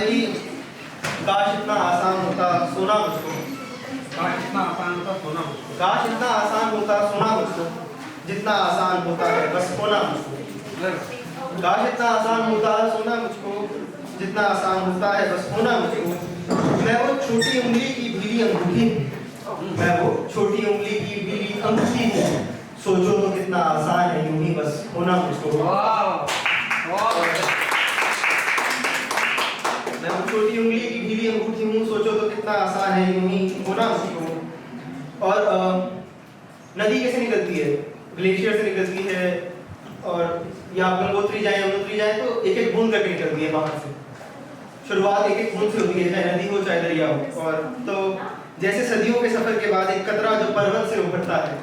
कि काश इतना आसान होता सोना मुझको, काश इतना आसान होता सोना मुझको, काश इतना आसान होता सोना मुझको, जितना आसान होता है बस खोना मुझको। काश इतना आसान होता सोना मुझको, जितना आसान होता है बस खोना मुझको। मैं वो छोटी उंगली की भीली अंगूठी हूँ, मैं वो छोटी उंगली की भीली अंगूठी हूँ, सोचो तो कितना आसान है यूं ही बस खोना मुझको। मैं वो छोटी उंगली की भीली अंगूठी हूँ, सोचो तो कितना आसान है यूं ही खोना मुझको। और नदी कैसे निकलती है? ग्लेशियर से निकलती है, और या गंगोत्री जाए यमुनोत्री जाए तो एक एक बूंद करके निकलती है बाहर से। शुरुआत एक एक बूंद से होती है, चाहे नदी हो चाहे दरिया हो। और तो जैसे सदियों के सफर के बाद एक कतरा जो पर्वत से उभरता है,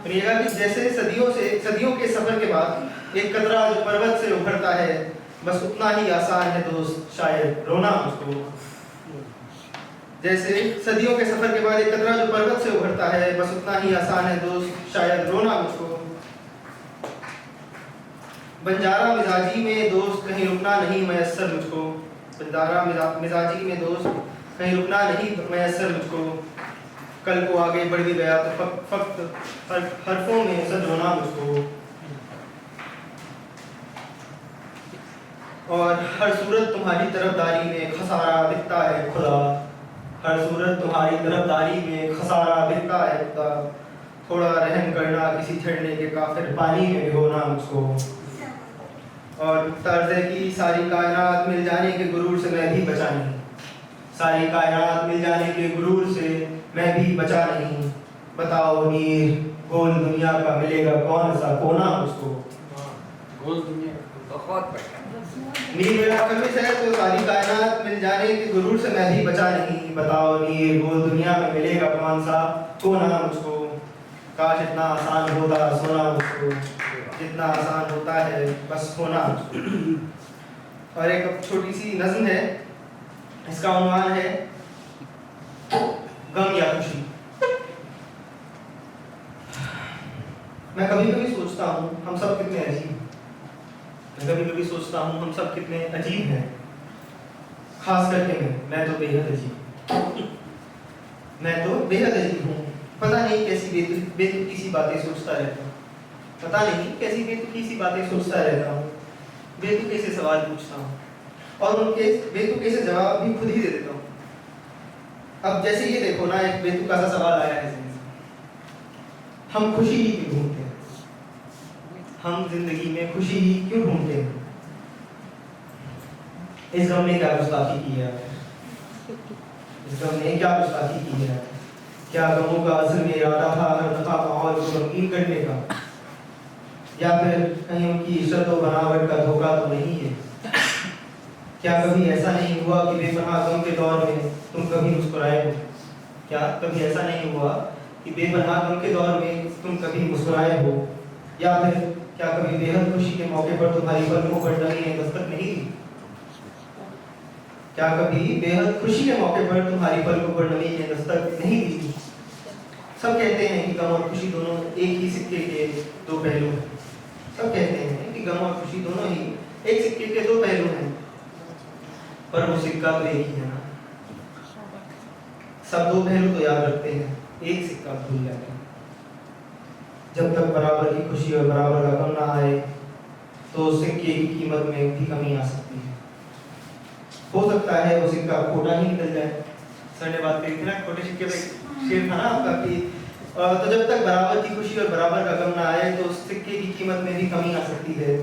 सुनिएगा कि जैसे सदियों के सफर के बाद एक कतरा जो पर्वत से उभरता है, बस उतना ही आसान है दोस्त शायद रोना मुझको। जैसे सदियों के सफर के बाद एक कतरा जो पर्वत से उभरता है, बस उतना ही आसान है दोस्त शायद रोना मुझको। बंजारा मिजाजी में दोस्त कहीं रुकना नहीं मयस्सर मुझको, बंजारा मिजाजी में दोस्त कहीं रुकना नहीं मयस्सर मुझको। कल को आगे बढ़ भी गया तो फक्त हरफों में सद रोना मुझको। और हर सूरत तुम्हारी तरफदारी में खसारा दिखता है खुदा, हर सूरत तुम्हारी तरफदारी में खसारा दिखता है खुदा। थोड़ा रहम करना किसी छड़ने के काफिर पानी में भिगोना मुझको। और तर्ज है कि सारी कायनात मिल जाने के गुरूर से मैं भी बचा नहीं, सारी कायनात मिल जाने के गुरूर से मैं भी बचा नहीं। बताओ नीर गोल दुनिया का मिलेगा कौन सा कोना मुझको। गोल दुनिया बहुत बढ़िया। नीर मेरा कमिस है तो सारी कायनात मिल जाने के गुरूर से मैं भी बचा नहीं। बताओ नीर गोल दुनिया में मिलेगा कौन सा कोना मुझको। काश इतना आसान होता सोना मुझको, जितना आसान होता है बस खोना मुझको। और एक छोटी सी नज़्म है, इसका उन्वान है गम या खुशी। मैं कभी कभी सोचता हूँ हम सब कितने अजीब, मैं कभी कभी सोचता हूँ हम सब कितने अजीब हैं। खास करके मैं तो बेहद अजीब, मैं तो बेहद अजीब हूँ। पता नहीं कैसी बेतुकी सी बातें सोचता रहता हूँ, पता नहीं कैसी बेतुकी सी बातें सोचता रहता हूँ। बेतुके से सवाल पूछता हूँ और उनके बेतुके से जवाब भी खुद ही दे देता हूँ। अब जैसे ये देखो ना, एक बेतुका सा सवाल आया है, हम खुशी ही क्यों ढूंढते हैं, हम जिंदगी में खुशी ही क्यों ढूंढते हैं। इस गम ने क्या गुस्ताखी की है, इस गम ने क्या गुस्ताखी की है। क्या गमों का असल में इरादा था हर दफा माहौल को गमगीन करने का, या फिर कहीं उनकी इज्जत और बनावट का धोखा तो नहीं है। क्या कभी ऐसा नहीं हुआ कि बेपनाह गम के दौर में तुम कभी मुस्कुराए हो, क्या कभी ऐसा नहीं हुआ कि बेपनाह गम के दौर में तुम कभी मुस्कुराए हो। या फिर क्या कभी बेहद खुशी के मौके पर तुम्हारी पलकों पर नमी ने दस्तक नहीं दी, क्या कभी बेहद खुशी के मौके पर तुम्हारी पलकों पर नमी ने दस्तक नहीं दी। सब कहते हैं कि गम और खुशी दोनों एक ही सिक्के के दो पहलू हैं, सब कहते हैं कि गम और खुशी दोनों ही एक सिक्के के दो पहलू हैं, पर वो सिक्का तो एक ही है ना। सब दो पहलू तो याद रखते हैं, एक सिक्का भूल जाते हैं। जब तक बराबर की खुशी और बराबर का गम ना आए तो सिक्के की कीमत में भी कमी आ सकती है। हो सकता है वो सिक्का खोटा ही निकल जाए। सर ने बात कही थी ना, खोटे सिक्के पे शेर था ना आपका कि तो जब तक बराबर की खुशी और बराबर का गम ना आए तो सिक्के की कीमत में भी कमी आ सकती है।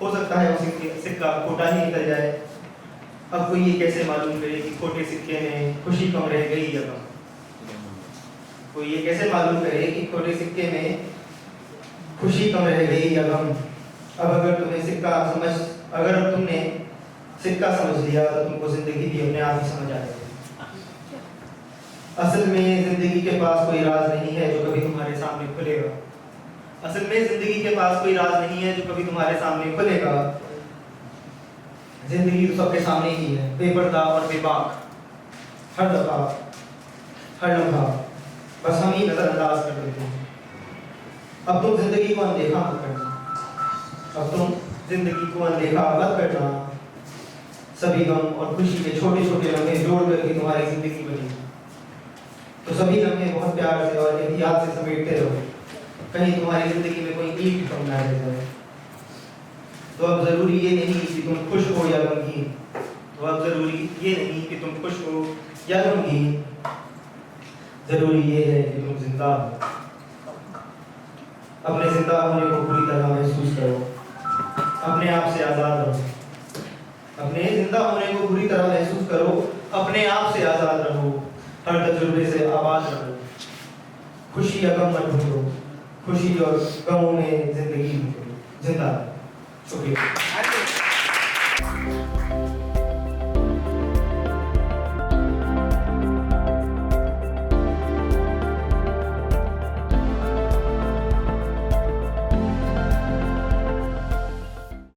हो सकता है वो सिक्का खोटा ही निकल जाए। अब कोई ये कैसे मालूम करे कि खोटे सिक्के में खुशी कम रह गई या कम, कोई ये कैसे मालूम करे कि खोटे सिक्के में खुशी कम रह गई या गम। अब अगर तुमने सिक्का समझ लिया तो तुमको जिंदगी भी अपने आप ही समझ आएगी। असल में जिंदगी के पास कोई राज नहीं है जो कभी तुम्हारे सामने खुलेगा, असल में जिंदगी के पास कोई राज नहीं है जो कभी तुम्हारे सामने खुलेगा। जिंदगी तो सबके सामने ही है, बेपर्दा और बेबाक, हर दफा हर लम्हा बस हम ही नजरअंदाज कर देते हैं। अब तुम जिंदगी को अनदेखा मत करना, अब तुम जिंदगी को अनदेखा मत करना। सभी गम और खुशी के छोटे छोटे लम्हे जोड़ करके तुम्हारी जिंदगी बनी। तो सभी लम्हे बहुत प्यार से और एहतियात से समेटते रहो, कहीं तुम्हारी जिंदगी में कोई ईंट कम ना रह जाए। तो अब जरूरी ये नहीं कि तुम खुश हो या गमगीन, तो अब जरूरी ये नहीं कि तुम खुश हो या गमगीन, जरूरी ये है कि तुम जिंदा हो। अपने जिंदा होने को पूरी तरह महसूस करो, अपने आप से आजाद रहो। अपने जिंदा होने को पूरी तरह महसूस करो, अपने आप से आजाद रहो, हर तजुर्बे से आबाद रहो। खुशी या गम मत ढूंढो, खुशी और गमों में जिंदगी ढूंढो। जिंदा रहो। शुक्रिया।